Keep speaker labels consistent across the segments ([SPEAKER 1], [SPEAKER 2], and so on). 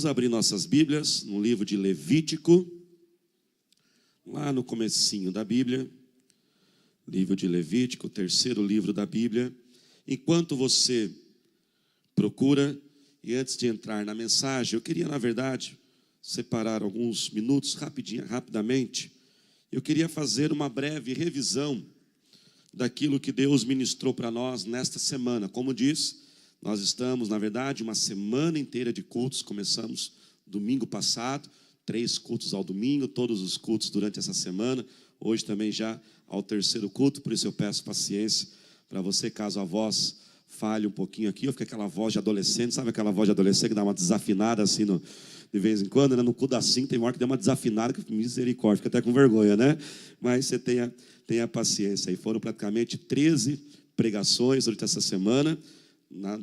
[SPEAKER 1] Vamos abrir nossas Bíblias no livro de Levítico, lá no comecinho da Bíblia. Livro de Levítico, o terceiro livro da Bíblia. Enquanto você procura, e antes de entrar na mensagem, eu queria, na verdade, separar alguns minutos rapidamente. Eu queria fazer uma breve revisão daquilo que Deus ministrou para nós nesta semana. Como disse, nós estamos, na verdade, uma semana inteira de cultos. Começamos domingo passado, 3 cultos ao domingo, todos os cultos durante essa semana. Hoje também já ao terceiro culto, por isso eu peço paciência para você, caso a voz falhe um pouquinho aqui. Eu fico aquela voz de adolescente, sabe aquela voz de adolescente que dá uma desafinada assim de vez em quando, né? No culto assim tem uma hora que dá uma desafinada, que misericórdia, fica até com vergonha, né? Mas você tenha paciência. E foram praticamente 13 pregações durante essa semana.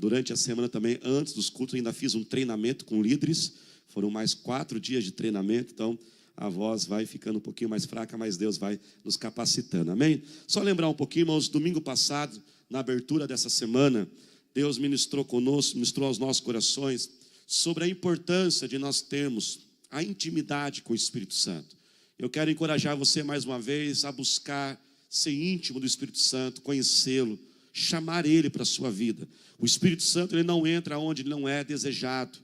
[SPEAKER 1] Durante a semana também, antes dos cultos, eu ainda fiz um treinamento com líderes. Foram mais 4 dias de treinamento, então a voz vai ficando um pouquinho mais fraca, mas Deus vai nos capacitando, amém? Só lembrar um pouquinho, irmãos, domingo passado, na abertura dessa semana, Deus ministrou conosco, ministrou aos nossos corações sobre a importância de nós termos a intimidade com o Espírito Santo. Eu quero encorajar você mais uma vez a buscar ser íntimo do Espírito Santo, conhecê-lo, chamar Ele para a sua vida. O Espírito Santo, ele não entra onde ele não é desejado.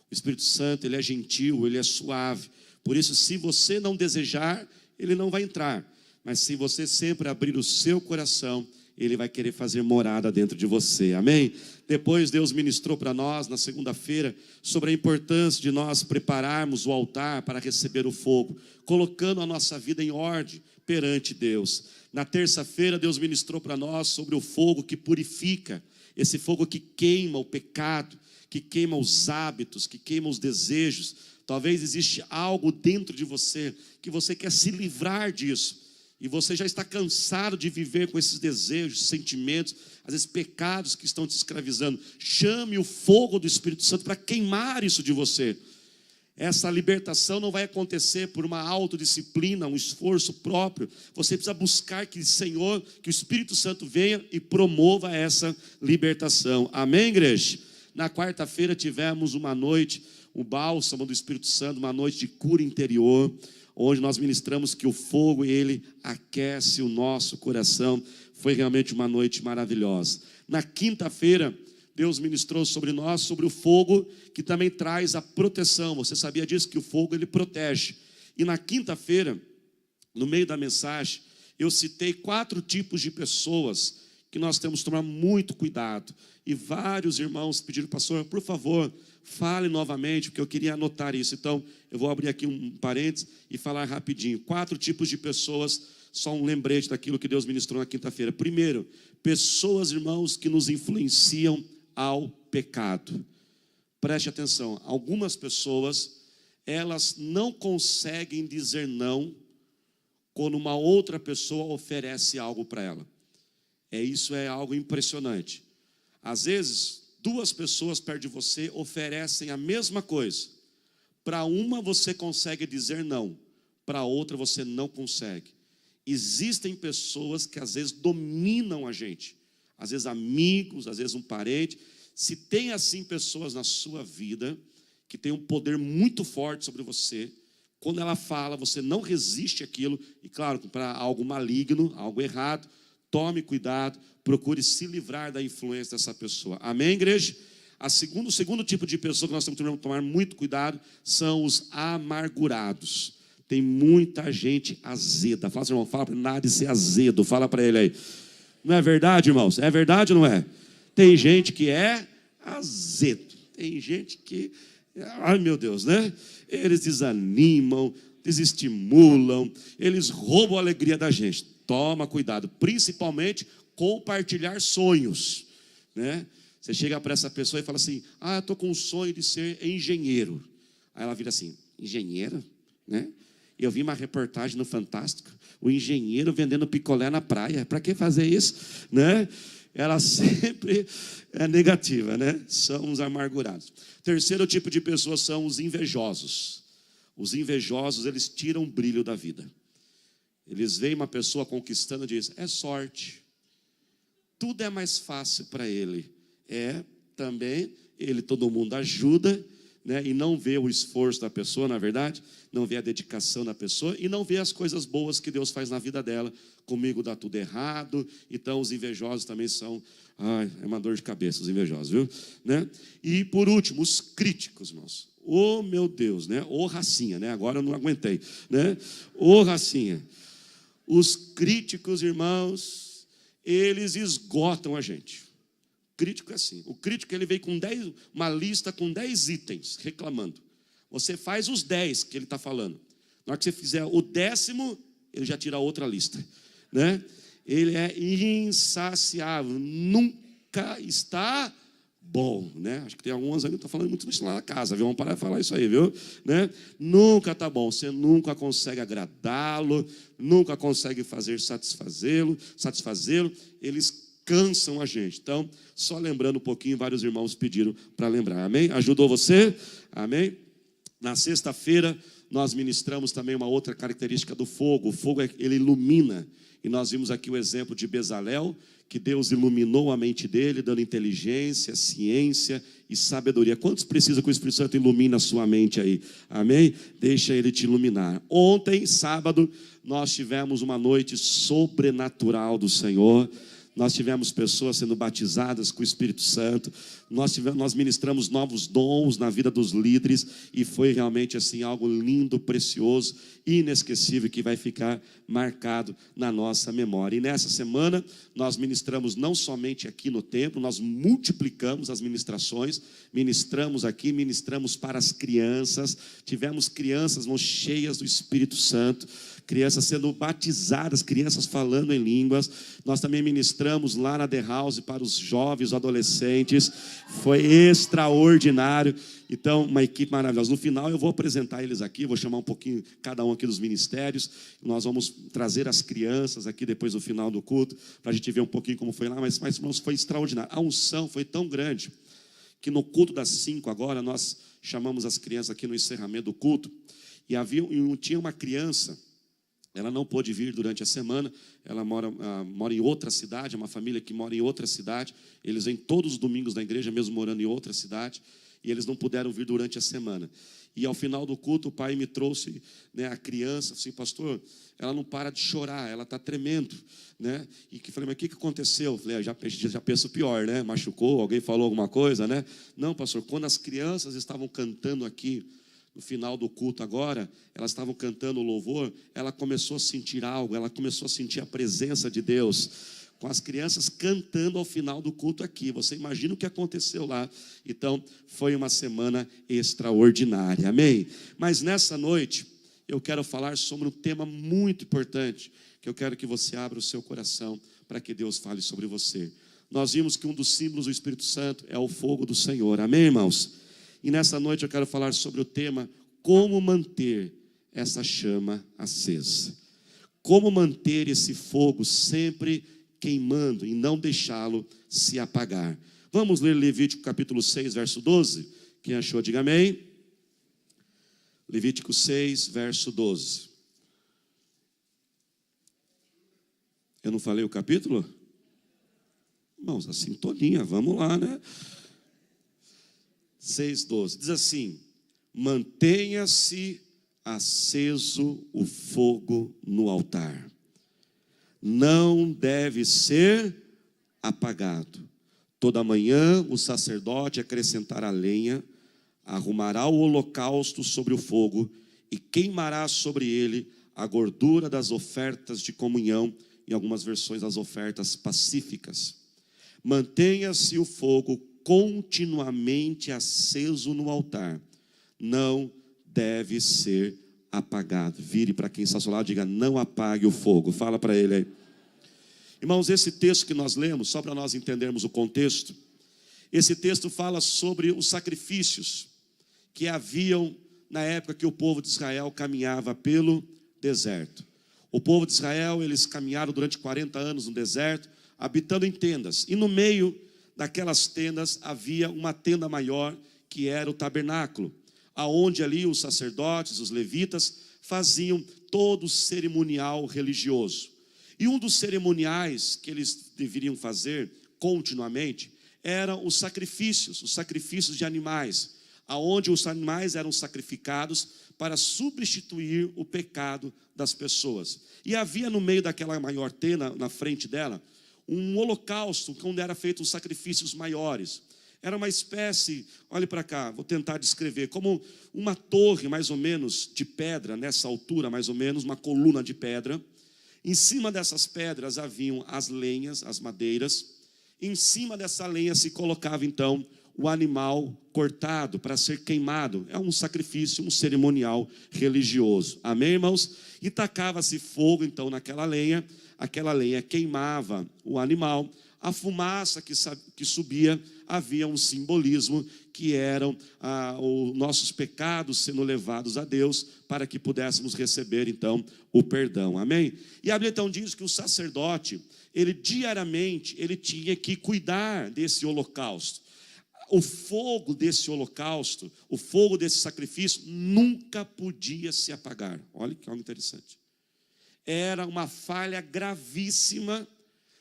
[SPEAKER 1] O Espírito Santo, ele é gentil, ele é suave. Por isso, se você não desejar, ele não vai entrar. Mas se você sempre abrir o seu coração, ele vai querer fazer morada dentro de você, amém? Depois Deus ministrou para nós, na segunda-feira, sobre a importância de nós prepararmos o altar para receber o fogo, colocando a nossa vida em ordem perante Deus. Na terça-feira, Deus ministrou para nós sobre o fogo que purifica, esse fogo que queima o pecado, que queima os hábitos, que queima os desejos. Talvez existe algo dentro de você que você quer se livrar disso. E você já está cansado de viver com esses desejos, sentimentos, às vezes pecados que estão te escravizando. Chame o fogo do Espírito Santo para queimar isso de você. Essa libertação não vai acontecer por uma autodisciplina, um esforço próprio. Você precisa buscar que o Senhor, que o Espírito Santo venha e promova essa libertação. Amém, igreja? Na quarta-feira tivemos uma noite, o bálsamo do Espírito Santo, uma noite de cura interior, onde nós ministramos que o fogo, ele aquece o nosso coração. Foi realmente uma noite maravilhosa. Na quinta-feira, Deus ministrou sobre nós, sobre o fogo, que também traz a proteção. Você sabia disso? Que o fogo, ele protege. E na quinta-feira, no meio da mensagem, eu citei 4 tipos de pessoas que nós temos que tomar muito cuidado. E vários irmãos pediram, pastor, por favor, fale novamente, porque eu queria anotar isso. Então, eu vou abrir aqui um parênteses e falar rapidinho. 4 tipos de pessoas, só um lembrete daquilo que Deus ministrou na quinta-feira. Primeiro, pessoas, irmãos, que nos influenciam ao pecado. Preste atenção, algumas pessoas, elas não conseguem dizer não quando uma outra pessoa oferece algo para ela. Isso é algo impressionante. Às vezes, 2 pessoas perto de você oferecem a mesma coisa. Para uma você consegue dizer não, para outra você não consegue. Existem pessoas que às vezes dominam a gente. Às vezes amigos, às vezes um parente. Se tem assim pessoas na sua vida que tem um poder muito forte sobre você, quando ela fala, você não resiste àquilo. E claro, para algo maligno, algo errado, tome cuidado, procure se livrar da influência dessa pessoa. Amém, igreja? O segundo tipo de pessoa que nós temos que tomar muito cuidado são os amargurados. Tem muita gente azeda. Fala, irmão, fala para nada de ser azedo. Fala para ele aí. Não é verdade, irmãos? É verdade ou não é? Tem gente que é azedo. Tem gente que, ai meu Deus, né? Eles desanimam, desestimulam, eles roubam a alegria da gente. Toma cuidado, principalmente compartilhar sonhos, né? Você chega para essa pessoa e fala assim, eu estou com um sonho de ser engenheiro. Aí ela vira assim, engenheiro? Né? Eu vi uma reportagem no Fantástico, o engenheiro vendendo picolé na praia. Para que fazer isso? Né? Ela sempre é negativa, né? São os amargurados. Terceiro tipo de pessoas são os invejosos. Os invejosos, eles tiram o brilho da vida. Eles veem uma pessoa conquistando e dizem, é sorte. Tudo é mais fácil para ele. Também, todo mundo ajuda, né, e não vê o esforço da pessoa, na verdade, não vê a dedicação da pessoa e não vê as coisas boas que Deus faz na vida dela. Comigo dá tudo errado, então os invejosos também são, é uma dor de cabeça os invejosos, viu? Né? E por último, os críticos, irmãos. Oh, meu Deus, né? Ô racinha, né? Agora eu não aguentei, né? Ô racinha. Os críticos, irmãos, eles esgotam a gente. Crítico é assim. O crítico, ele veio com uma lista com 10 itens, reclamando. Você faz os 10 que ele está falando. Na hora que você fizer o 10º, ele já tira outra lista, né? Ele é insaciável, nunca está bom, né? Acho que tem algumas aí que estão falando muito isso lá na casa, viu? Vamos parar de falar isso aí, viu? Né? Nunca está bom, você nunca consegue agradá-lo, nunca consegue satisfazê-lo. Eles cansam a gente. Então, só lembrando um pouquinho, vários irmãos pediram para lembrar, amém? Ajudou você? Amém? Na sexta-feira, nós ministramos também uma outra característica do fogo. O fogo, ele ilumina. E nós vimos aqui o exemplo de Bezalel, que Deus iluminou a mente dele, dando inteligência, ciência e sabedoria. Quantos precisam que o Espírito Santo ilumine a sua mente aí? Amém? Deixa ele te iluminar. Ontem, sábado, nós tivemos uma noite sobrenatural do Senhor. Nós tivemos pessoas sendo batizadas com o Espírito Santo. Nós ministramos novos dons na vida dos líderes. E foi realmente assim algo lindo, precioso, inesquecível, que vai ficar marcado na nossa memória. E nessa semana nós ministramos não somente aqui no templo, nós multiplicamos as ministrações. Ministramos aqui, ministramos para as crianças. Tivemos crianças cheias do Espírito Santo. Crianças sendo batizadas, crianças falando em línguas. Nós também ministramos lá na The House para os jovens, adolescentes. Foi extraordinário. Então, uma equipe maravilhosa. No final eu vou apresentar eles aqui, vou chamar um pouquinho cada um aqui dos ministérios. Nós vamos trazer as crianças aqui depois do final do culto, para a gente ver um pouquinho como foi lá. Mas irmãos, foi extraordinário. A unção foi tão grande que no culto das 5 agora, nós chamamos as crianças aqui no encerramento do culto. E tinha uma criança. Ela não pôde vir durante a semana, ela mora em outra cidade, é uma família que mora em outra cidade. Eles vêm todos os domingos na igreja, mesmo morando em outra cidade, e eles não puderam vir durante a semana. E ao final do culto, o pai me trouxe, né, a criança, assim, pastor, ela não para de chorar, ela está tremendo, né? E que falei, mas o que aconteceu? Eu falei, já penso pior, né? Machucou, alguém falou alguma coisa, né? Não, pastor, quando as crianças estavam cantando aqui, no final do culto agora, elas estavam cantando o louvor, ela começou a sentir algo, ela começou a sentir a presença de Deus, com as crianças cantando ao final do culto aqui. Você imagina o que aconteceu lá. Então, foi uma semana extraordinária, amém? Mas nessa noite, eu quero falar sobre um tema muito importante, que eu quero que você abra o seu coração, para que Deus fale sobre você. Nós vimos que um dos símbolos do Espírito Santo é o fogo do Senhor, amém, irmãos? E nessa noite eu quero falar sobre o tema, como manter essa chama acesa. Como manter esse fogo sempre queimando e não deixá-lo se apagar. Vamos ler Levítico capítulo 6, verso 12. Quem achou, diga amém. Levítico 6, verso 12. Eu não falei o capítulo? Irmãos, a sintonia, vamos lá, né? 6:12, diz assim, mantenha-se aceso o fogo no altar, não deve ser apagado. Toda manhã o sacerdote acrescentará lenha, arrumará o holocausto sobre o fogo e queimará sobre ele a gordura das ofertas de comunhão, em algumas versões as ofertas pacíficas. Mantenha-se o fogo continuamente aceso no altar, não deve ser apagado. Vire para quem está ao seu lado e diga, não apague o fogo. Fala para ele aí. Irmãos, esse texto que nós lemos, só para nós entendermos o contexto, esse texto fala sobre os sacrifícios que haviam na época que o povo de Israel caminhava pelo deserto. O povo de Israel, eles caminharam durante 40 anos no deserto, habitando em tendas, e no meio daquelas tendas havia uma tenda maior, que era o tabernáculo, aonde ali os sacerdotes, os levitas, faziam todo o cerimonial religioso. E um dos cerimoniais que eles deveriam fazer continuamente eram os sacrifícios de animais, aonde os animais eram sacrificados para substituir o pecado das pessoas. E havia no meio daquela maior tenda, na frente dela, um holocausto, onde eram feitos os sacrifícios maiores. Era uma espécie, olhe para cá, vou tentar descrever, como uma torre mais ou menos de pedra, nessa altura mais ou menos, uma coluna de pedra. Em cima dessas pedras haviam as lenhas, as madeiras. Em cima dessa lenha se colocava então o animal cortado para ser queimado. É um sacrifício, um cerimonial religioso. Amém, irmãos? E tacava-se fogo então naquela lenha. Aquela lenha queimava o animal. A fumaça que subia havia um simbolismo que eram os nossos pecados sendo levados a Deus para que pudéssemos receber então o perdão, amém? E a Bíblia então diz que o sacerdote, ele diariamente, ele tinha que cuidar desse holocausto. O fogo desse holocausto, o fogo desse sacrifício nunca podia se apagar. Olha que algo interessante. Era uma falha gravíssima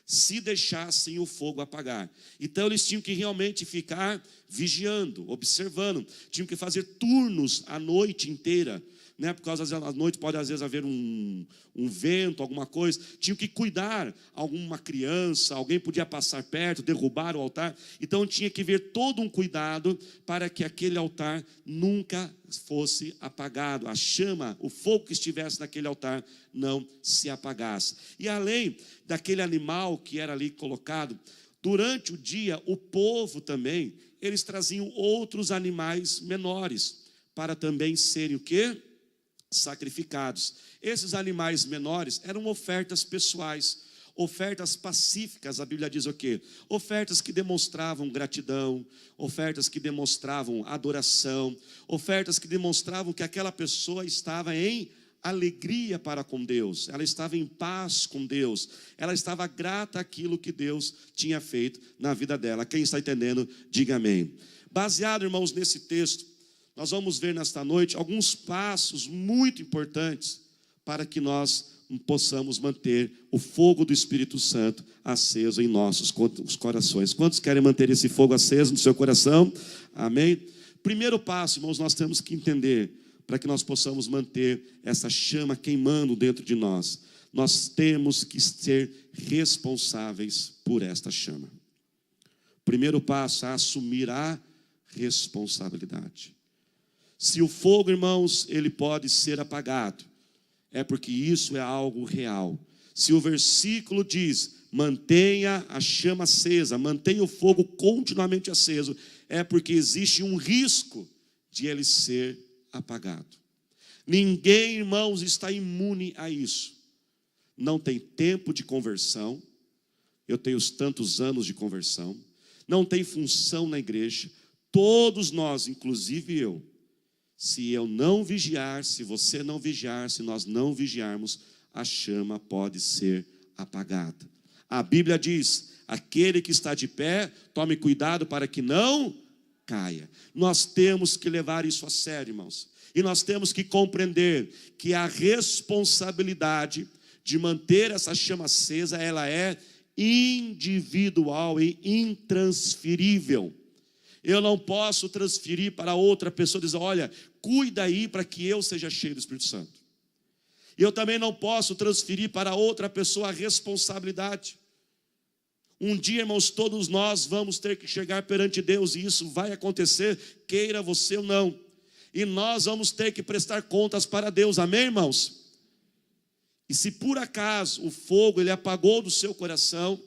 [SPEAKER 1] se deixassem o fogo apagar. Então eles tinham que realmente ficar vigiando, observando. Tinham que fazer turnos a noite inteira, né? Por causa da noite pode às vezes haver um vento, alguma coisa. Tinham que cuidar, alguma criança, alguém podia passar perto, derrubar o altar. Então tinha que ver todo um cuidado para que aquele altar nunca fosse apagado. A chama, o fogo que estivesse naquele altar não se apagasse. E além daquele animal que era ali colocado, durante o dia o povo também, eles traziam outros animais menores para também serem o quê? Sacrificados. Esses animais menores eram ofertas pessoais, ofertas pacíficas. A Bíblia diz o quê? Ofertas que demonstravam gratidão, ofertas que demonstravam adoração, ofertas que demonstravam que aquela pessoa estava em alegria para com Deus, ela estava em paz com Deus, ela estava grata àquilo que Deus tinha feito na vida dela. Quem está entendendo, diga amém. Baseado, irmãos, nesse texto, nós vamos ver nesta noite alguns passos muito importantes para que nós possamos manter o fogo do Espírito Santo aceso em nossos corações. Quantos querem manter esse fogo aceso no seu coração? Amém? Primeiro passo, irmãos, nós temos que entender, para que nós possamos manter essa chama queimando dentro de nós, nós temos que ser responsáveis por esta chama. Primeiro passo é assumir a responsabilidade. Se o fogo, irmãos, ele pode ser apagado, é porque isso é algo real. Se o versículo diz, mantenha a chama acesa, mantenha o fogo continuamente aceso, é porque existe um risco de ele ser apagado. Ninguém, irmãos, está imune a isso. Não tem tempo de conversão. Eu tenho tantos anos de conversão. Não tem função na igreja. Todos nós, inclusive eu, se eu não vigiar, se você não vigiar, se nós não vigiarmos, a chama pode ser apagada. A Bíblia diz, aquele que está de pé, tome cuidado para que não caia. Nós temos que levar isso a sério, irmãos. E nós temos que compreender que a responsabilidade de manter essa chama acesa, ela é individual e intransferível. Eu não posso transferir para outra pessoa e dizer, olha, cuida aí para que eu seja cheio do Espírito Santo. Eu também não posso transferir para outra pessoa a responsabilidade. Um dia, irmãos, todos nós vamos ter que chegar perante Deus, e isso vai acontecer, queira você ou não. E nós vamos ter que prestar contas para Deus, amém, irmãos? E se por acaso o fogo ele apagou do seu coração,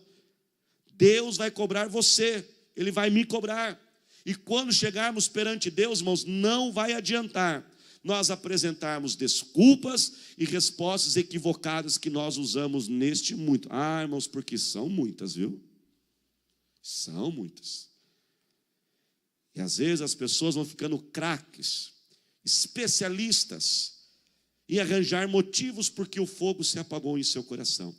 [SPEAKER 1] Deus vai cobrar você, Ele vai me cobrar. E quando chegarmos perante Deus, irmãos, não vai adiantar nós apresentarmos desculpas e respostas equivocadas que nós usamos neste muito. Ah, irmãos, porque são muitas, viu? São muitas. E às vezes as pessoas vão ficando craques, especialistas em arranjar motivos porque o fogo se apagou em seu coração.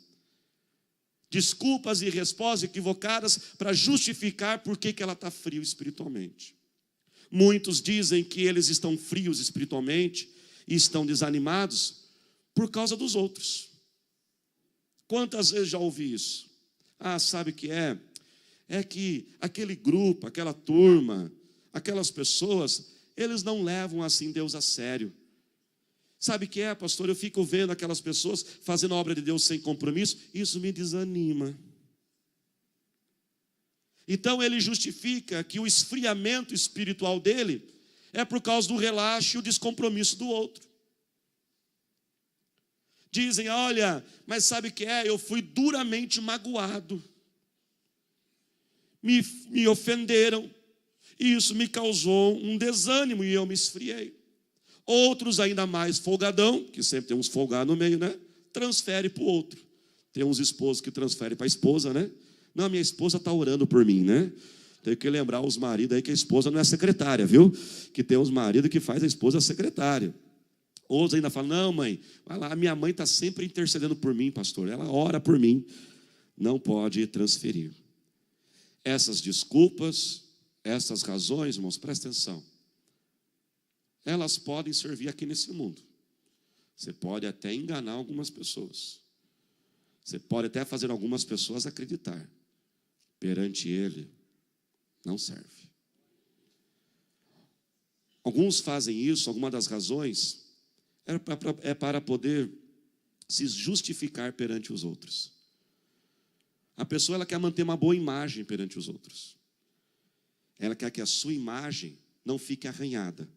[SPEAKER 1] Desculpas e respostas equivocadas para justificar por que ela está frio espiritualmente. Muitos dizem que eles estão frios espiritualmente e estão desanimados por causa dos outros. Quantas vezes já ouvi isso? Ah, sabe o que é? É que aquele grupo, aquela turma, aquelas pessoas, eles não levam assim Deus a sério. Sabe o que é, pastor? Eu fico vendo aquelas pessoas fazendo a obra de Deus sem compromisso, isso me desanima. Então ele justifica que o esfriamento espiritual dele é por causa do relaxo e o descompromisso do outro. Dizem, olha, mas sabe o que é? Eu fui duramente magoado. Me ofenderam. E isso me causou um desânimo e eu me esfriei. Outros ainda mais folgadão, que sempre tem uns folgados no meio, né? Transfere para o outro. Tem uns esposos que transferem para a esposa, né? Não, minha esposa está orando por mim, né? Tem que lembrar os maridos aí que a esposa não é secretária, viu? Que tem uns maridos que faz a esposa secretária. Outros ainda falam, não mãe, vai lá, a minha mãe está sempre intercedendo por mim, pastor. Ela ora por mim. Não pode transferir. Essas desculpas, essas razões, irmãos, presta atenção. Elas podem servir aqui nesse mundo. Você pode até enganar algumas pessoas. Você pode até fazer algumas pessoas acreditar. Perante Ele, não serve. Alguns fazem isso, alguma das razões é para poder se justificar perante os outros. A pessoa ela quer manter uma boa imagem perante os outros. Ela quer que a sua imagem não fique arranhada.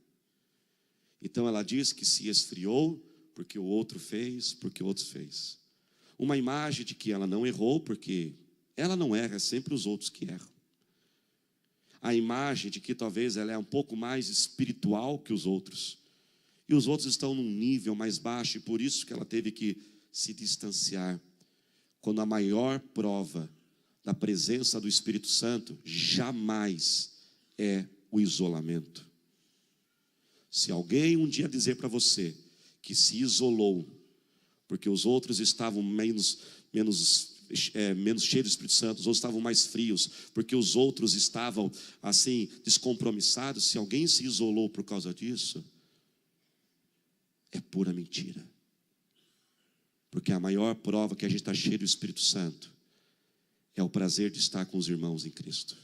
[SPEAKER 1] Então ela diz que se esfriou porque o outro fez, porque o outro fez. Uma imagem de que ela não errou, porque ela não erra, é sempre os outros que erram. A imagem de que talvez ela é um pouco mais espiritual que os outros. E os outros estão num nível mais baixo, e por isso que ela teve que se distanciar. Quando a maior prova da presença do Espírito Santo jamais é o isolamento. Se alguém um dia dizer para você que se isolou, porque os outros estavam menos cheios do Espírito Santo, os outros estavam mais frios, porque os outros estavam assim, descompromissados, se alguém se isolou por causa disso, é pura mentira. Porque a maior prova que a gente está cheio do Espírito Santo é o prazer de estar com os irmãos em Cristo.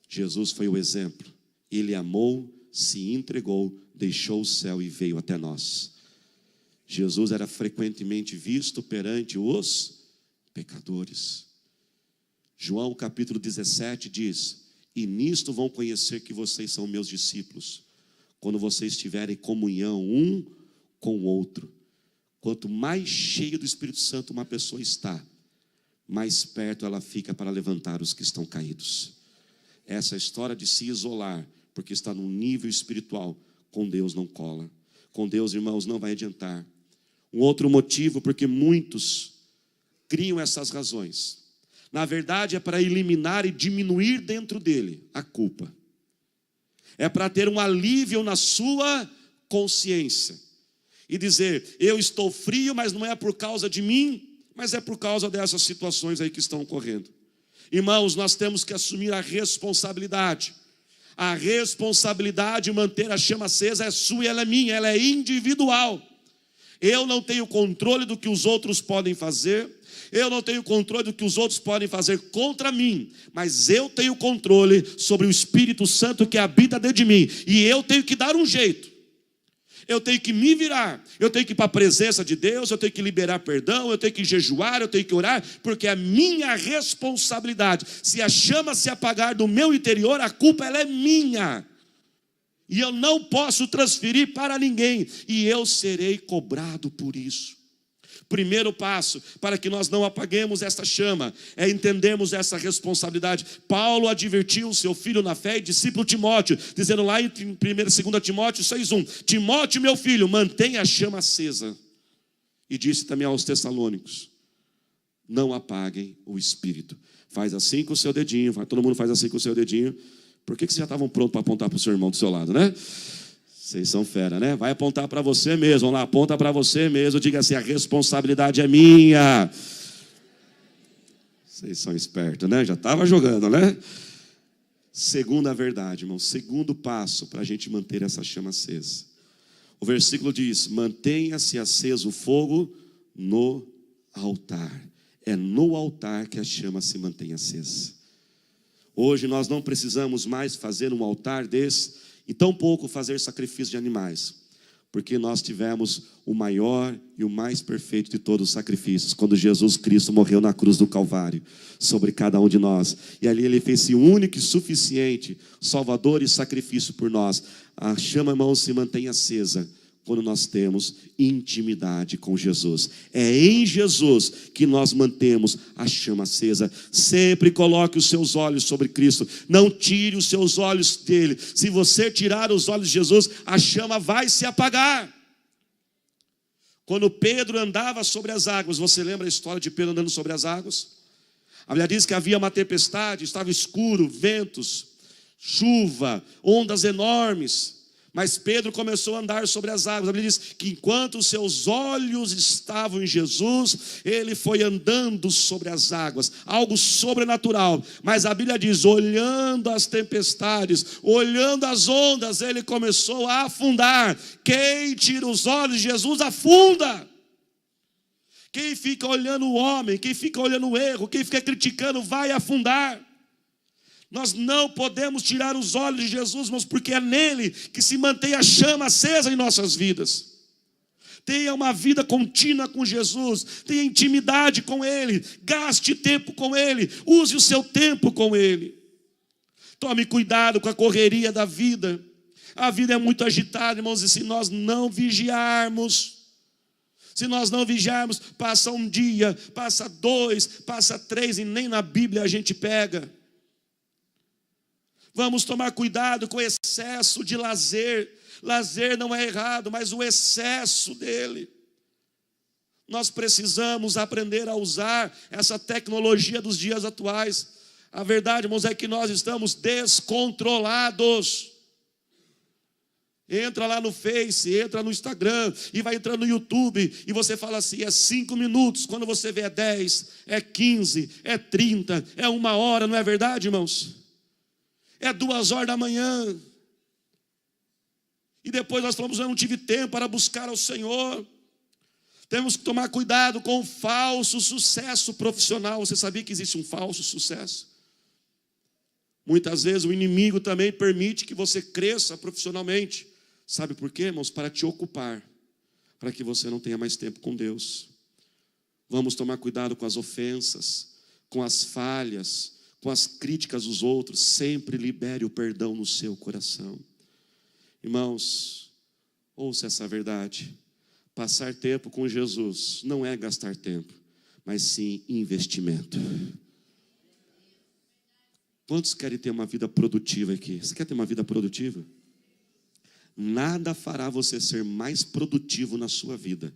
[SPEAKER 1] Jesus foi o exemplo. Ele amou, se entregou, deixou o céu e veio até nós. Jesus era frequentemente visto perante os pecadores. João capítulo 17 diz, e nisto vão conhecer que vocês são meus discípulos, quando vocês tiverem comunhão um com o outro. Quanto mais cheio do Espírito Santo uma pessoa está, mais perto ela fica para levantar os que estão caídos. Essa história de se isolar, porque está num nível espiritual, com Deus não cola. Com Deus, irmãos, não vai adiantar. Um outro motivo, porque muitos criam essas razões. Na verdade, é para eliminar e diminuir dentro dele a culpa. É para ter um alívio na sua consciência. E dizer, eu estou frio, mas não é por causa de mim, mas é por causa dessas situações aí que estão ocorrendo. Irmãos, nós temos que assumir a responsabilidade. A responsabilidade de manter a chama acesa é sua e ela é minha, ela é individual. Eu não tenho controle do que os outros podem fazer, eu não tenho controle do que os outros podem fazer contra mim, mas eu tenho controle sobre o Espírito Santo que habita dentro de mim, e eu tenho que dar um jeito. Eu tenho que me virar, eu tenho que ir para a presença de Deus, eu tenho que liberar perdão, eu tenho que jejuar, eu tenho que orar, porque é minha responsabilidade. Se a chama se apagar do meu interior, a culpa ela é minha. E eu não posso transferir para ninguém, e eu serei cobrado por isso. Primeiro passo para que nós não apaguemos esta chama é entendermos essa responsabilidade. Paulo advertiu o seu filho na fé e discípulo Timóteo, dizendo lá em 1 e 2 Timóteo 6,1: Timóteo, meu filho, mantenha a chama acesa. E disse também aos Tessalônicos: não apaguem o espírito. Faz assim com o seu dedinho, todo mundo faz assim com o seu dedinho. Por que vocês já estavam prontos para apontar para o seu irmão do seu lado, né? Vocês são fera, né? Vai apontar para você mesmo. Vamos lá, aponta para você mesmo. Diga assim, a responsabilidade é minha. Vocês são espertos, né? Já estava jogando, né? Segunda verdade, irmão. Segundo passo para a gente manter essa chama acesa. O versículo diz, mantenha-se aceso o fogo no altar. É no altar que a chama se mantém acesa. Hoje nós não precisamos mais fazer um altar desse, e tampouco fazer sacrifício de animais, porque nós tivemos o maior e o mais perfeito de todos os sacrifícios, quando Jesus Cristo morreu na cruz do Calvário, sobre cada um de nós. E ali Ele fez esse único e suficiente Salvador e sacrifício por nós. A chama, irmãos, se mantém acesa quando nós temos intimidade com Jesus. É em Jesus que nós mantemos a chama acesa. Sempre coloque os seus olhos sobre Cristo. Não tire os seus olhos dele. Se você tirar os olhos de Jesus, a chama vai se apagar. Quando Pedro andava sobre as águas, você lembra a história de Pedro andando sobre as águas? A Bíblia diz que havia uma tempestade, estava escuro, ventos, chuva, ondas enormes. Mas Pedro começou a andar sobre as águas. A Bíblia diz que enquanto os seus olhos estavam em Jesus, ele foi andando sobre as águas, algo sobrenatural. Mas a Bíblia diz, olhando as tempestades, olhando as ondas, ele começou a afundar. Quem tira os olhos de Jesus afunda. Quem fica olhando o homem, quem fica olhando o erro, quem fica criticando vai afundar. Nós não podemos tirar os olhos de Jesus, irmãos, porque é nele que se mantém a chama acesa em nossas vidas. Tenha uma vida contínua com Jesus, tenha intimidade com Ele, gaste tempo com Ele, use o seu tempo com Ele. Tome cuidado com a correria da vida. A vida é muito agitada, irmãos, e se nós não vigiarmos, passa um dia, passa 2, passa 3 e nem na Bíblia a gente pega. Vamos tomar cuidado com o excesso de lazer. Lazer não é errado, mas o excesso dele. Nós precisamos aprender a usar essa tecnologia dos dias atuais. A verdade, irmãos, é que nós estamos descontrolados. Entra lá no Face, entra no Instagram e vai entrando no YouTube e você fala assim, é 5 minutos, quando você vê é 10, é 15, é 30, é 1 hora, não é verdade, irmãos? É 2 horas da manhã. E depois nós falamos, eu não tive tempo para buscar ao Senhor. Temos que tomar cuidado com o falso sucesso profissional. Você sabia que existe um falso sucesso? Muitas vezes o inimigo também permite que você cresça profissionalmente. Sabe por quê, irmãos? Para te ocupar, para que você não tenha mais tempo com Deus. Vamos tomar cuidado com as ofensas, com as falhas, com as críticas dos outros. Sempre libere o perdão no seu coração. Irmãos, ouça essa verdade. Passar tempo com Jesus não é gastar tempo, mas sim investimento. Quantos querem ter uma vida produtiva aqui? Você quer ter uma vida produtiva? Nada fará você ser mais produtivo na sua vida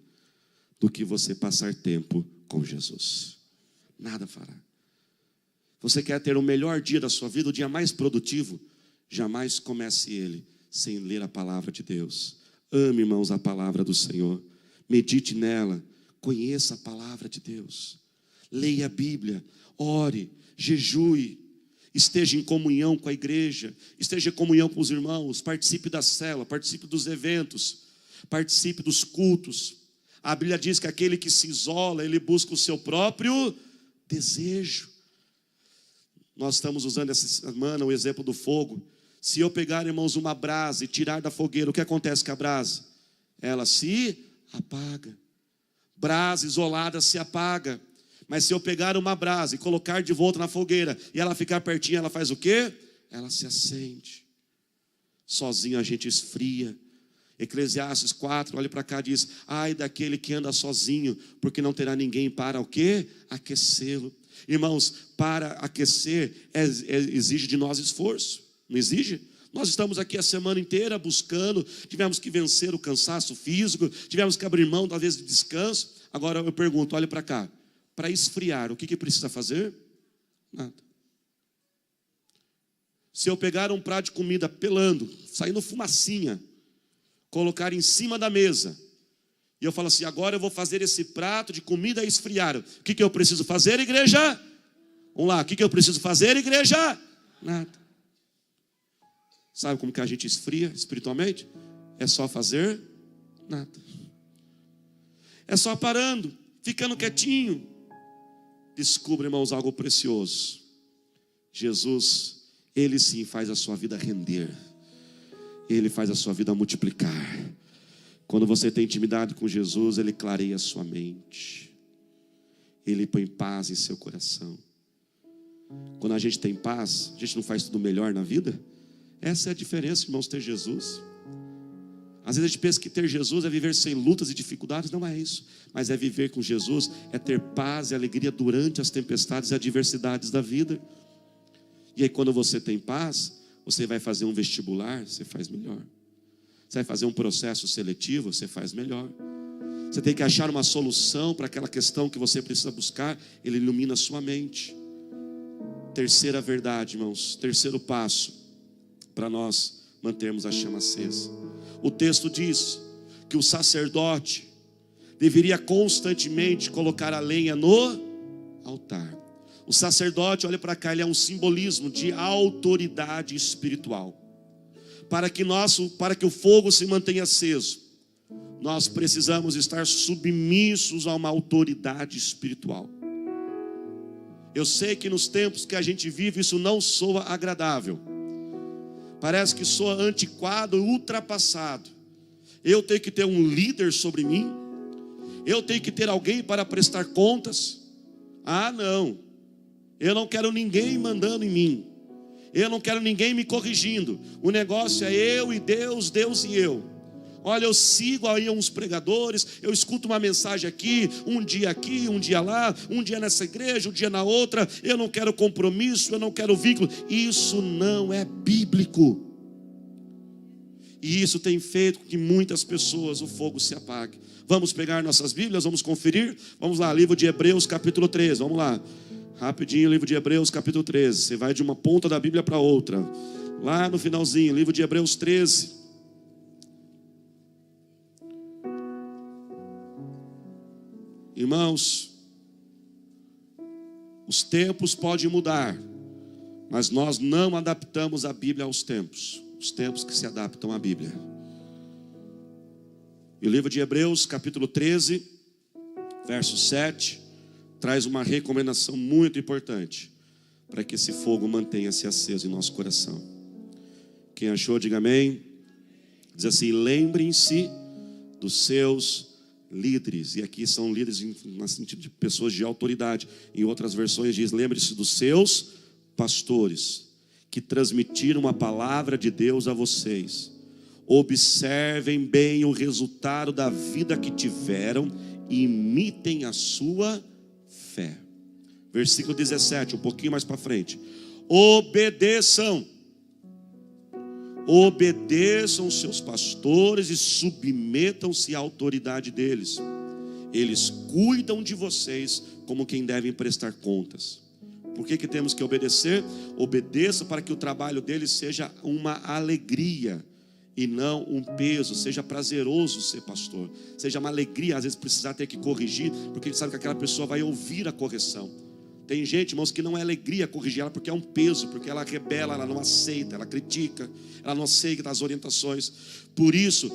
[SPEAKER 1] do que você passar tempo com Jesus. Nada fará. Você quer ter o melhor dia da sua vida, o dia mais produtivo? Jamais comece ele sem ler a palavra de Deus. Ame, irmãos, a palavra do Senhor. Medite nela. Conheça a palavra de Deus. Leia a Bíblia. Ore, jejue. Esteja em comunhão com a igreja. Esteja em comunhão com os irmãos. Participe da célula, participe dos eventos. Participe dos cultos. A Bíblia diz que aquele que se isola, ele busca o seu próprio desejo. Nós estamos usando essa semana o exemplo do fogo. Se eu pegar, irmãos, uma brasa e tirar da fogueira, o que acontece com a brasa? Ela se apaga. Brasa isolada se apaga. Mas se eu pegar uma brasa e colocar de volta na fogueira e ela ficar pertinho, ela faz o quê? Ela se acende. Sozinho a gente esfria. Eclesiastes 4, olha para cá, diz: ai daquele que anda sozinho, porque não terá ninguém para o quê? Aquecê-lo. Irmãos, para aquecer exige de nós esforço, não exige? Nós estamos aqui a semana inteira buscando, tivemos que vencer o cansaço físico, tivemos que abrir mão talvez de descanso. Agora eu pergunto, olha para cá, para esfriar, o que precisa fazer? Nada. Se eu pegar um prato de comida pelando, saindo fumacinha, colocar em cima da mesa, e eu falo assim, agora eu vou fazer esse prato de comida esfriar. O que eu preciso fazer, igreja? Vamos lá, o que eu preciso fazer, igreja? Nada. Sabe como que a gente esfria espiritualmente? É só fazer nada. É só parando, ficando quietinho. Descubra, irmãos, algo precioso. Jesus, Ele sim faz a sua vida render. Ele faz a sua vida multiplicar. Quando você tem intimidade com Jesus, Ele clareia a sua mente. Ele põe paz em seu coração. Quando a gente tem paz, a gente não faz tudo melhor na vida? Essa é a diferença, irmãos, ter Jesus. Às vezes a gente pensa que ter Jesus é viver sem lutas e dificuldades. Não é isso. Mas é viver com Jesus, é ter paz e alegria durante as tempestades e adversidades da vida. E aí quando você tem paz, você vai fazer um vestibular, você faz melhor. Você vai fazer um processo seletivo, você faz melhor. Você tem que achar uma solução para aquela questão que você precisa buscar. Ele ilumina a sua mente. Terceira verdade, irmãos, terceiro passo para nós mantermos a chama acesa. O texto diz que o sacerdote deveria constantemente colocar a lenha no altar. O sacerdote, olha para cá, ele é um simbolismo de autoridade espiritual. Para que o fogo se mantenha aceso, nós precisamos estar submissos a uma autoridade espiritual. Eu sei que nos tempos que a gente vive isso não soa agradável. Parece que soa antiquado, ultrapassado. Eu tenho que ter um líder sobre mim. Eu tenho que ter alguém para prestar contas. Ah, não. Eu não quero ninguém mandando em mim. Eu não quero ninguém me corrigindo. O negócio é eu e Deus, Deus e eu. Olha, eu sigo aí uns pregadores, eu escuto uma mensagem aqui, um dia lá, um dia nessa igreja, um dia na outra. Eu não quero compromisso, eu não quero vínculo. Isso não é bíblico. E isso tem feito com que muitas pessoas o fogo se apague. Vamos pegar nossas Bíblias, vamos conferir. Vamos lá, livro de Hebreus capítulo 13, vamos lá. Rapidinho, livro de Hebreus capítulo 13. Você vai de uma ponta da Bíblia para outra. Lá no finalzinho, livro de Hebreus 13. Irmãos, os tempos podem mudar, mas nós não adaptamos a Bíblia aos tempos. Os tempos que se adaptam à Bíblia. E o livro de Hebreus, capítulo 13, verso 7, traz uma recomendação muito importante para que esse fogo mantenha-se aceso em nosso coração. Quem achou, diga amém. Diz assim: lembrem-se dos seus líderes. E aqui são líderes no sentido de pessoas de autoridade. Em outras versões diz: lembre-se dos seus pastores, que transmitiram a palavra de Deus a vocês. Observem bem o resultado da vida que tiveram e imitem a sua fé. Versículo 17, um pouquinho mais para frente. Obedeçam os seus pastores e submetam-se à autoridade deles. Eles cuidam de vocês como quem devem prestar contas. Por que temos que obedecer? Obedeça para que o trabalho deles seja uma alegria e não um peso. Seja prazeroso ser pastor. Seja uma alegria, às vezes precisar ter que corrigir, porque ele sabe que aquela pessoa vai ouvir a correção. Tem gente, irmãos, que não é alegria corrigir ela porque é um peso, porque ela rebela, ela não aceita, ela critica, ela não aceita as orientações. Por isso,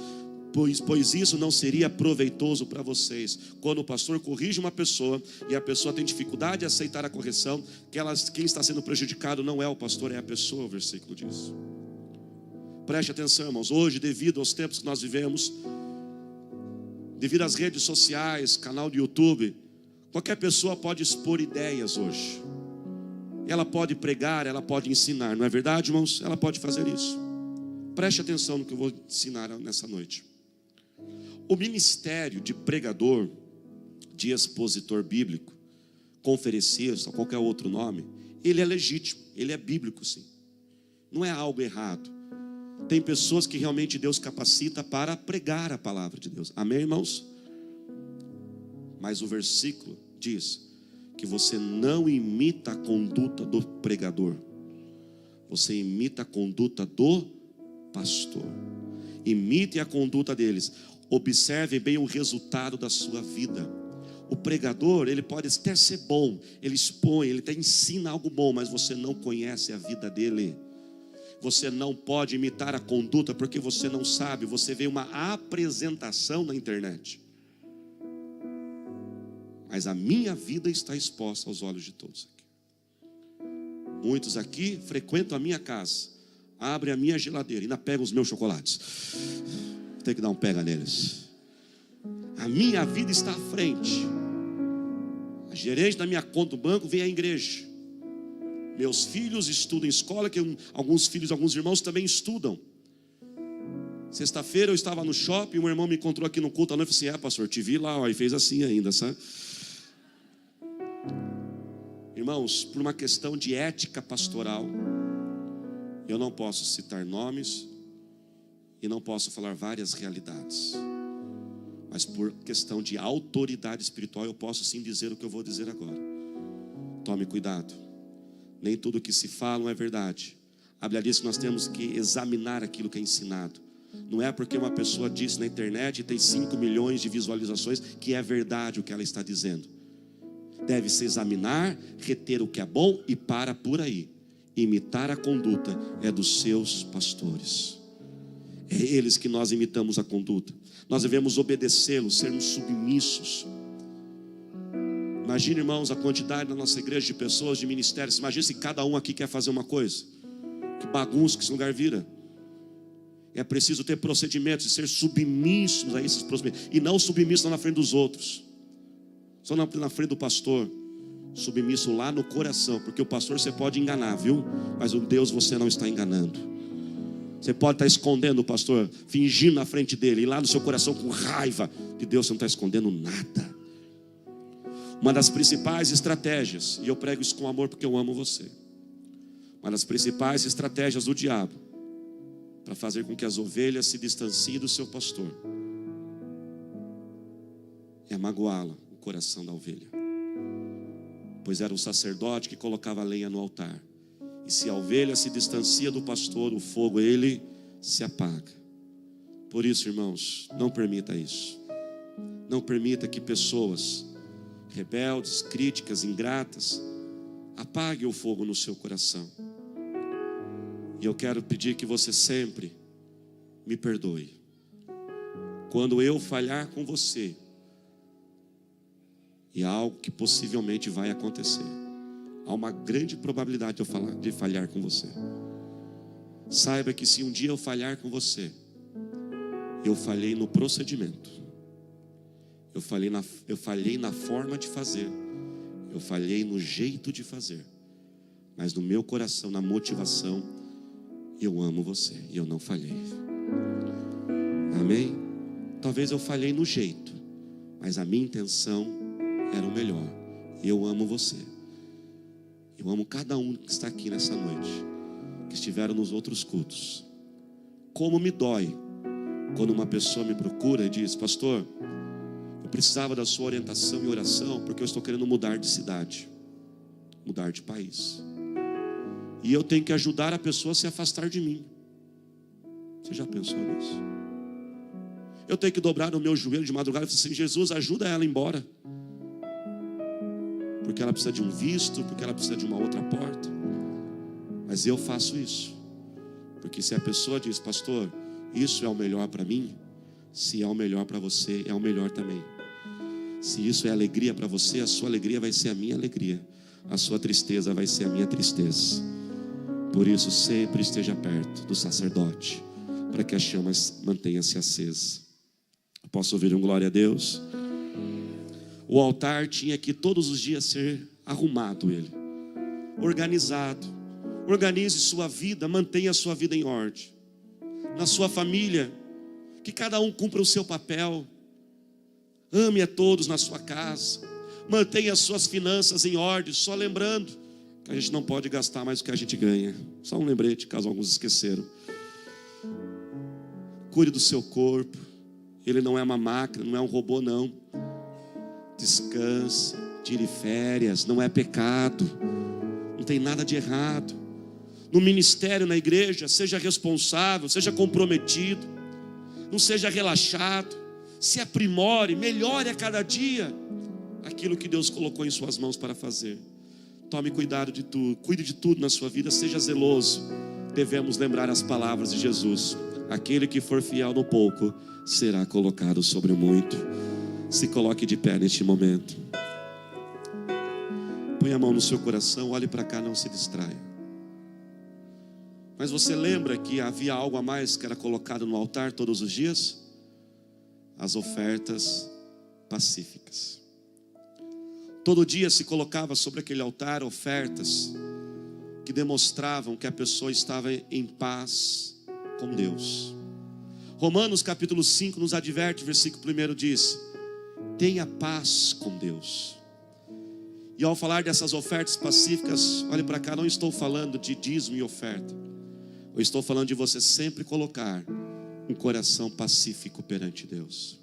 [SPEAKER 1] pois isso não seria proveitoso para vocês. Quando o pastor corrige uma pessoa e a pessoa tem dificuldade de aceitar a correção, quem está sendo prejudicado não é o pastor, é a pessoa, o versículo diz. Preste atenção, irmãos. Hoje, devido aos tempos que nós vivemos, devido às redes sociais, canal do YouTube, qualquer pessoa pode expor ideias hoje. Ela pode pregar, ela pode ensinar. Não é verdade, irmãos? Ela pode fazer isso. Preste atenção no que eu vou ensinar nessa noite. O ministério de pregador, de expositor bíblico, conferencista, qualquer outro nome, ele é legítimo, ele é bíblico, sim. Não é algo errado. Tem pessoas que realmente Deus capacita para pregar a palavra de Deus. Amém, irmãos? Mas o versículo diz que você não imita a conduta do pregador. Você imita a conduta do pastor. Imite a conduta deles. Observe bem o resultado da sua vida. O pregador, ele pode até ser bom, ele expõe, ele até ensina algo bom, mas você não conhece a vida dele. Você não pode imitar a conduta porque você não sabe. Você vê uma apresentação na internet, mas a minha vida está exposta aos olhos de todos aqui. Muitos aqui frequentam a minha casa, abrem a minha geladeira e ainda pegam os meus chocolates. Tem que dar um pega neles. A minha vida está à frente. A gerente da minha conta do banco vem à igreja. Meus filhos estudam em escola, que alguns filhos, alguns irmãos também estudam. Sexta-feira eu estava no shopping, um irmão me encontrou aqui no culto à noite e falou assim: pastor, te vi lá, ó, e fez assim ainda, sabe? Irmãos, por uma questão de ética pastoral, eu não posso citar nomes e não posso falar várias realidades, mas por questão de autoridade espiritual eu posso sim dizer o que eu vou dizer agora. Tome cuidado, nem tudo que se fala é verdade. A Bíblia diz que nós temos que examinar aquilo que é ensinado. Não é porque uma pessoa disse na internet e tem 5 milhões de visualizações que é verdade o que ela está dizendo. Deve-se examinar, reter o que é bom e para por aí. Imitar a conduta é dos seus pastores. É eles que nós imitamos a conduta. Nós devemos obedecê-los, sermos submissos. Imagine, irmãos, a quantidade na nossa igreja de pessoas, de ministérios. Imagine se cada um aqui quer fazer uma coisa. Que bagunça que esse lugar vira. É preciso ter procedimentos e ser submissos a esses procedimentos. E não submissos na frente dos outros. Só na frente do pastor. Submisso lá no coração. Porque o pastor você pode enganar, viu? Mas o Deus você não está enganando. Você pode estar escondendo o pastor, fingindo na frente dele. E lá no seu coração com raiva de Deus você não está escondendo nada. Uma das principais estratégias, e eu prego isso com amor porque eu amo você. Uma das principais estratégias do diabo para fazer com que as ovelhas se distanciem do seu pastor é magoá-la, o coração da ovelha. Pois era um sacerdote que colocava lenha no altar. E se a ovelha se distancia do pastor, o fogo ele se apaga. Por isso, irmãos, não permita isso. Não permita que pessoas rebeldes, críticas, ingratas apaguem o fogo no seu coração. E eu quero pedir que você sempre me perdoe. Quando eu falhar com você, e há algo que possivelmente vai acontecer, há uma grande probabilidade de falhar com você. Saiba que se um dia eu falhar com você, eu falhei no procedimento, eu falhei na forma de fazer, eu falhei no jeito de fazer, mas no meu coração, na motivação, eu amo você e eu não falhei. Amém? Talvez eu falhei no jeito, mas a minha intenção era o melhor. Eu amo você. Eu amo cada um que está aqui nessa noite, que estiveram nos outros cultos. Como me dói quando uma pessoa me procura e diz: pastor, eu precisava da sua orientação e oração porque eu estou querendo mudar de cidade, mudar de país, e eu tenho que ajudar a pessoa a se afastar de mim. Você já pensou nisso? Eu tenho que dobrar o meu joelho de madrugada e falar assim: Jesus, ajuda ela a ir embora, porque ela precisa de um visto, porque ela precisa de uma outra porta. Mas eu faço isso porque se a pessoa diz: pastor, isso é o melhor para mim, se é o melhor para você, é o melhor também. Se isso é alegria para você, a sua alegria vai ser a minha alegria, a sua tristeza vai ser a minha tristeza. Por isso sempre esteja perto do sacerdote, para que a chama mantenha-se acesa. Posso ouvir um glória a Deus? O altar tinha que todos os dias ser arrumado, organizado. Organize sua vida, mantenha a sua vida em ordem. Na sua família, que cada um cumpra o seu papel. Ame a todos na sua casa. Mantenha as suas finanças em ordem. Só lembrando que a gente não pode gastar mais do que a gente ganha. Só um lembrete, caso alguns esqueceram. Cuide do seu corpo. Ele não é uma máquina, não é um robô, não. Descanse, tire férias, não é pecado, não tem nada de errado. No ministério, na igreja, seja responsável, seja comprometido, não seja relaxado, se aprimore, melhore a cada dia aquilo que Deus colocou em suas mãos para fazer. Tome cuidado de tudo, cuide de tudo na sua vida, seja zeloso. Devemos lembrar as palavras de Jesus: aquele que for fiel no pouco será colocado sobre o muito. Se coloque de pé neste momento. Põe a mão no seu coração, olhe para cá, não se distraia. Mas você lembra que havia algo a mais que era colocado no altar todos os dias? As ofertas pacíficas. Todo dia se colocava sobre aquele altar ofertas que demonstravam que a pessoa estava em paz com Deus. Romanos capítulo 5 nos adverte, versículo 1 diz: tenha paz com Deus. E ao falar dessas ofertas pacíficas, olhe para cá, não estou falando de dízimo e oferta. Eu estou falando de você sempre colocar um coração pacífico perante Deus.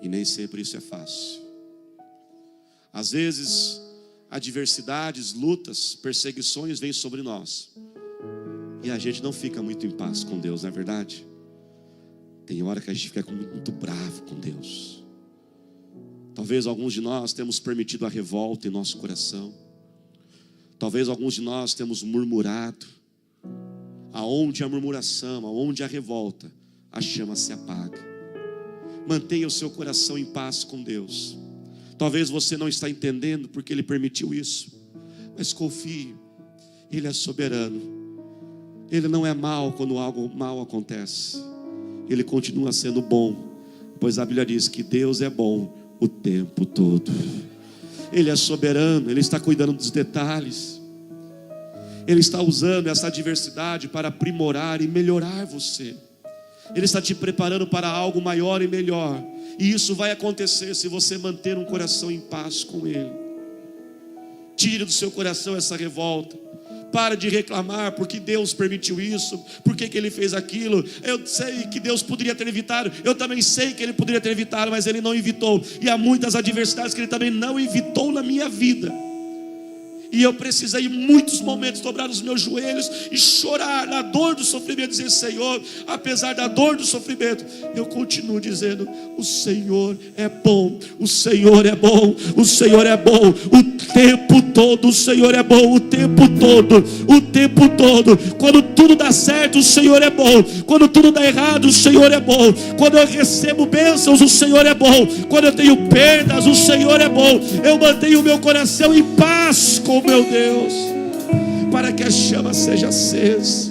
[SPEAKER 1] E nem sempre isso é fácil. Às vezes, adversidades, lutas, perseguições vêm sobre nós. E a gente não fica muito em paz com Deus, não é verdade? Tem hora que a gente fica muito bravo com Deus. Talvez alguns de nós temos permitido a revolta em nosso coração. Talvez alguns de nós temos murmurado. Aonde a murmuração, aonde a revolta, a chama se apaga. Mantenha o seu coração em paz com Deus. Talvez você não está entendendo porque Ele permitiu isso, mas confie, Ele é soberano. Ele não é mau quando algo mal acontece. Ele continua sendo bom, pois a Bíblia diz que Deus é bom o tempo todo. Ele é soberano, Ele está cuidando dos detalhes. Ele está usando essa adversidade para aprimorar e melhorar você. Ele está te preparando para algo maior e melhor. E isso vai acontecer se você manter um coração em paz com Ele. Tire do seu coração essa revolta. Pare de reclamar porque Deus permitiu isso, porque que Ele fez aquilo. Eu sei que Deus poderia ter evitado, eu também sei que Ele poderia ter evitado, mas Ele não evitou. E há muitas adversidades que Ele também não evitou na minha vida. E eu precisei em muitos momentos dobrar os meus joelhos e chorar na dor do sofrimento, dizer: Senhor, apesar da dor do sofrimento, eu continuo dizendo: o Senhor é bom, o Senhor é bom, o Senhor é bom, o tempo todo. O Senhor é bom o tempo todo, o tempo todo. Quando tudo dá certo, o Senhor é bom. Quando tudo dá errado, o Senhor é bom. Quando eu recebo bênçãos, o Senhor é bom. Quando eu tenho perdas, o Senhor é bom. Eu mantenho o meu coração em paz com meu Deus, para que a chama seja acesa.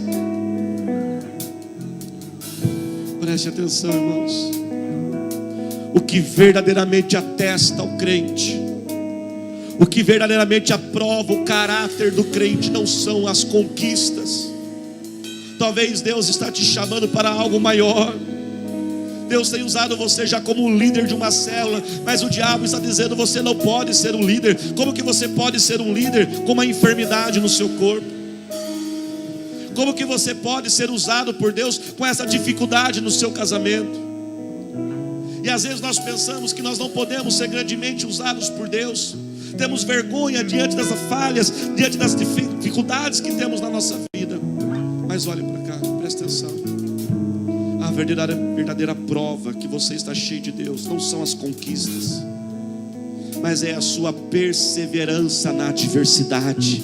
[SPEAKER 1] Preste atenção, irmãos. O que verdadeiramente atesta o crente, o que verdadeiramente aprova o caráter do crente, não são as conquistas. Talvez Deus está te chamando para algo maior. Deus tem usado você já como um líder de uma célula, mas o diabo está dizendo: você não pode ser um líder. Como que você pode ser um líder com uma enfermidade no seu corpo? Como que você pode ser usado por Deus com essa dificuldade no seu casamento? E às vezes nós pensamos que nós não podemos ser grandemente usados por Deus. Temos vergonha diante dessas falhas, diante das dificuldades que temos na nossa vida. Mas olhe para cá, presta atenção. A verdadeira prova que você está cheio de Deus não são as conquistas, mas é a sua perseverança na adversidade.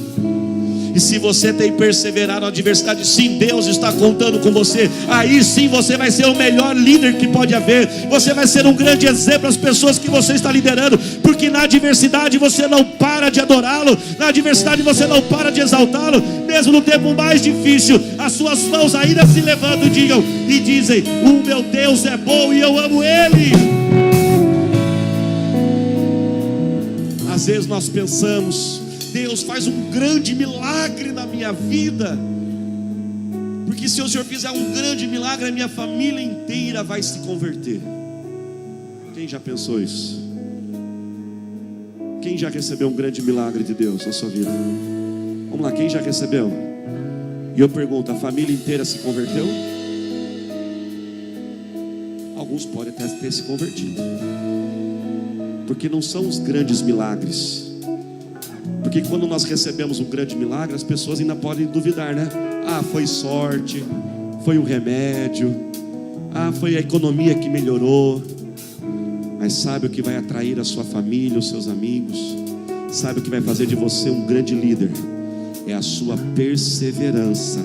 [SPEAKER 1] E se você tem perseverado na adversidade, sim, Deus está contando com você. Aí sim você vai ser o melhor líder que pode haver. Você vai ser um grande exemplo às pessoas que você está liderando, porque na adversidade você não para de adorá-lo, na adversidade você não para de exaltá-lo. Mesmo no tempo mais difícil, as suas mãos ainda se levantam e dizem: o meu Deus é bom e eu amo Ele. Às vezes nós pensamos: Deus faz um grande milagre na minha vida, porque se o Senhor fizer um grande milagre, a minha família inteira vai se converter. Quem já pensou isso? Quem já recebeu um grande milagre de Deus na sua vida? Vamos lá, quem já recebeu? E eu pergunto: a família inteira se converteu? Alguns podem até ter se convertido, porque não são os grandes milagres. Porque quando nós recebemos um grande milagre, as pessoas ainda podem duvidar, né? Ah, foi sorte, foi um remédio, ah, foi a economia que melhorou. Mas sabe o que vai atrair a sua família, os seus amigos? Sabe o que vai fazer de você um grande líder? É a sua perseverança.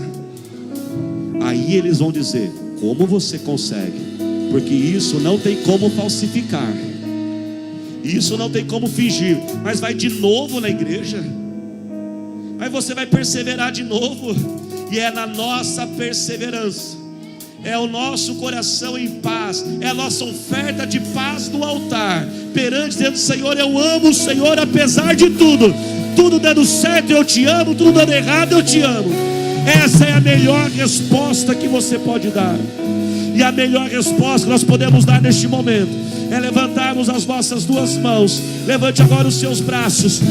[SPEAKER 1] Aí eles vão dizer: como você consegue? Porque isso não tem como falsificar, isso não tem como fingir. Mas vai de novo na igreja? Aí você vai perseverar de novo. E é na nossa perseverança, é o nosso coração em paz, é a nossa oferta de paz no altar, perante, dizendo: Senhor, eu amo o Senhor apesar de tudo. Tudo dando certo, eu te amo. Tudo dando errado, eu te amo. Essa é a melhor resposta que você pode dar. E a melhor resposta que nós podemos dar neste momento é levantarmos as nossas duas mãos. Levante agora os seus braços.